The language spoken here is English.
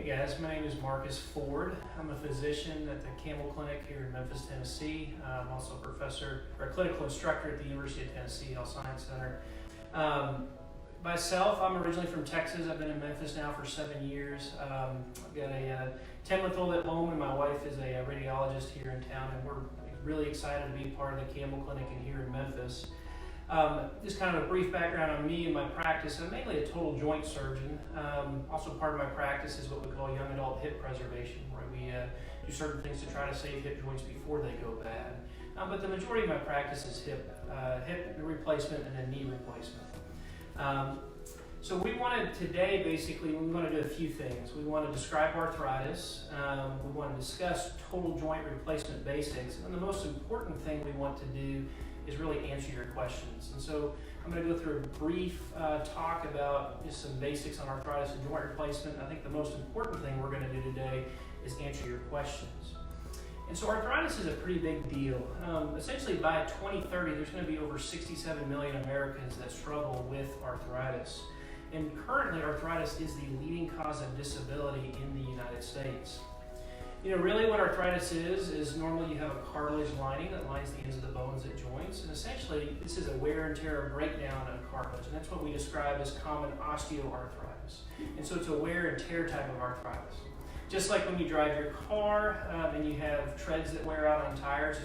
Hey guys, my name is Marcus Ford. I'm a physician at the Campbell Clinic here in Memphis, Tennessee. I'm also a professor or a clinical instructor at the University of Tennessee Health Science Center. Myself, I'm originally from Texas. I've been in Memphis now for 7 years. I've got a 10-month-old at home, and my wife is a radiologist here in town, and we're really excited to be part of the Campbell Clinic and here in Memphis. Just kind of a brief background on me and my practice. I'm mainly a total joint surgeon. Also part of my practice is what we call young adult hip preservation, where we do certain things to try to save hip joints before they go bad. But the majority of my practice is hip replacement and then knee replacement. So we wanted today, basically, we want to do a few things. We want to describe arthritis. We want to discuss total joint replacement basics. And the most important thing we want to do is really answer your questions. And so I'm going to go through a brief talk about just some basics on arthritis and joint replacement. I think the most important thing we're going to do today is answer your questions. And so arthritis is a pretty big deal. Essentially by 2030, there's going to be over 67 million Americans that struggle with arthritis. And currently arthritis is the leading cause of disability in the United States. You know, really what arthritis is normally you have a cartilage lining that lines the ends of the bones at joints, and essentially this is a wear and tear or breakdown of cartilage, and that's what we describe as common osteoarthritis. And so it's a wear and tear type of arthritis. Just like when you drive your car and you have treads that wear out on tires,